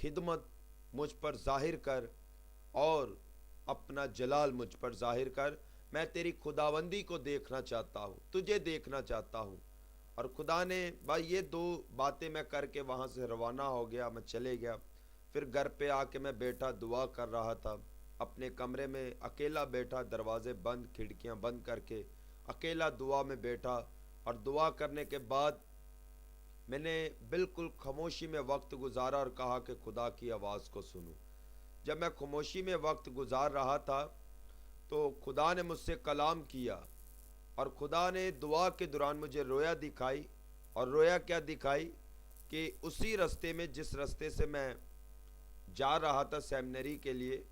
خدمت مجھ پر ظاہر کر اور اپنا جلال مجھ پر ظاہر کر۔ میں تیری خداوندی کو دیکھنا چاہتا ہوں، تجھے دیکھنا چاہتا ہوں۔ اور خدا نے بھائی یہ دو باتیں میں کر کے وہاں سے روانہ ہو گیا، میں چلے گیا۔ پھر گھر پہ آ کے میں بیٹھا دعا کر رہا تھا، اپنے کمرے میں اکیلا بیٹھا، دروازے بند، کھڑکیاں بند کر کے اکیلا دعا میں بیٹھا۔ اور دعا کرنے کے بعد میں نے بالکل خاموشی میں وقت گزارا اور کہا کہ خدا کی آواز کو سنوں۔ جب میں خاموشی میں وقت گزار رہا تھا تو خدا نے مجھ سے کلام کیا، اور خدا نے دعا کے دوران مجھے رویا دکھائی۔ اور رویا کیا دکھائی کہ اسی رستے میں جس رستے سے میں جا رہا تھا سیمنری کے لیے،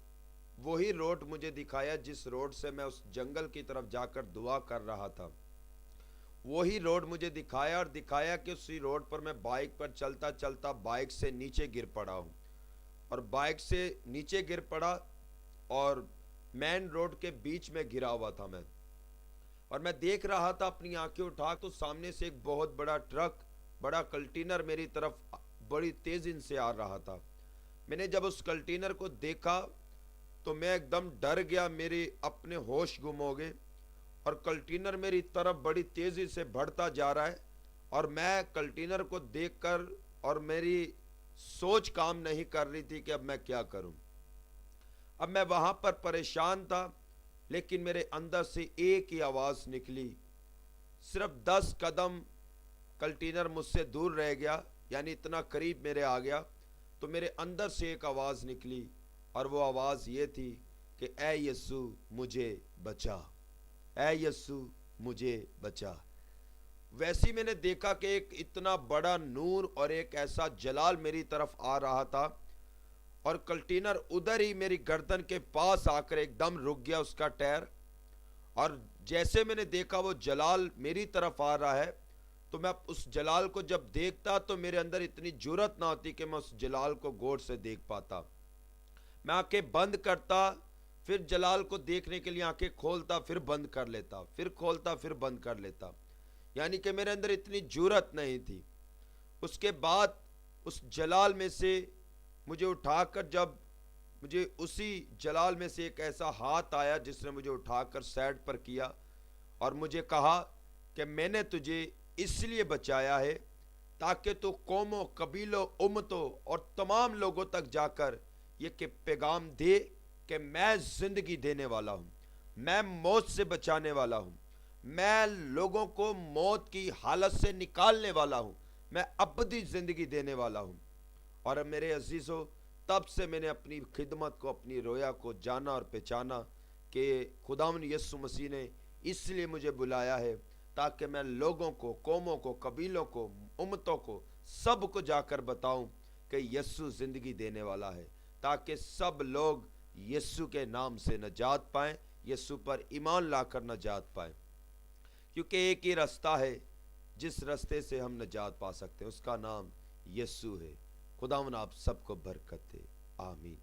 وہی روڈ مجھے دکھایا جس روڈ سے میں اس جنگل کی طرف جا کر دعا کر رہا تھا۔ وہی روڈ مجھے دکھایا، اور دکھایا کہ اسی روڈ پر میں بائک پر چلتا چلتا بائک سے نیچے گر پڑا ہوں، اور بائک سے نیچے گر پڑا اور مین روڈ کے بیچ میں گرا ہوا تھا میں۔ اور میں دیکھ رہا تھا اپنی آنکھیں اٹھا تو سامنے سے ایک بہت بڑا ٹرک، بڑا کنٹینر میری طرف بڑی تیزی سے آ رہا تھا۔ میں نے جب اس کنٹینر کو دیکھا تو میں ایک دم ڈر گیا، میرے اپنے ہوش گم ہو گئے، اور کنٹینر میری طرف بڑی تیزی سے بڑھتا جا رہا ہے، اور میں کنٹینر کو دیکھ کر اور میری سوچ کام نہیں کر رہی تھی کہ اب میں کیا کروں۔ اب میں وہاں پر پریشان تھا، لیکن میرے اندر سے ایک ہی آواز نکلی۔ صرف 10 قدم کنٹینر مجھ سے دور رہ گیا، یعنی اتنا قریب میرے آ گیا، تو میرے اندر سے ایک آواز نکلی، اور وہ آواز یہ تھی کہ اے یسوع مجھے بچا، اے یسوع مجھے بچا۔ ویسی میں نے دیکھا کہ ایک اتنا بڑا نور اور ایک ایسا جلال میری طرف آ رہا تھا، اور کنٹینر ادھر ہی میری گردن کے پاس آ کر ایک دم رک گیا اس کا ٹائر۔ اور جیسے میں نے دیکھا وہ جلال میری طرف آ رہا ہے، تو میں اس جلال کو جب دیکھتا تو میرے اندر اتنی جرأت نہ ہوتی کہ میں اس جلال کو غور سے دیکھ پاتا۔ میں آنکھیں بند کرتا، پھر جلال کو دیکھنے کے لیے آنکھیں کھولتا، پھر بند کر لیتا، پھر کھولتا، پھر بند کر لیتا، یعنی کہ میرے اندر اتنی جرأت نہیں تھی۔ اس کے بعد اس جلال میں سے مجھے اٹھا کر، جب مجھے اسی جلال میں سے ایک ایسا ہاتھ آیا جس نے مجھے اٹھا کر سائڈ پر کیا، اور مجھے کہا کہ میں نے تجھے اس لیے بچایا ہے تاکہ تو قوموں، قبیلوں، امتوں اور تمام لوگوں تک جا کر یہ کہ پیغام دے کہ میں زندگی دینے والا ہوں، میں موت سے بچانے والا ہوں، میں لوگوں کو موت کی حالت سے نکالنے والا ہوں، میں ابدی زندگی دینے والا ہوں۔ اور میرے عزیزو، تب سے میں نے اپنی خدمت کو، اپنی رویا کو جانا اور پہچانا کہ خداوند یسوع مسیح نے اس لیے مجھے بلایا ہے تاکہ میں لوگوں کو، قوموں کو، قبیلوں کو، امتوں کو، سب کو جا کر بتاؤں کہ یسوع زندگی دینے والا ہے، تاکہ سب لوگ یسوع کے نام سے نجات پائیں، یسوع پر ایمان لا کر نجات پائیں، کیونکہ ایک ہی راستہ ہے جس راستے سے ہم نجات پا سکتے ہیں، اس کا نام یسوع ہے۔ خداوند آپ سب کو برکت دے، آمین۔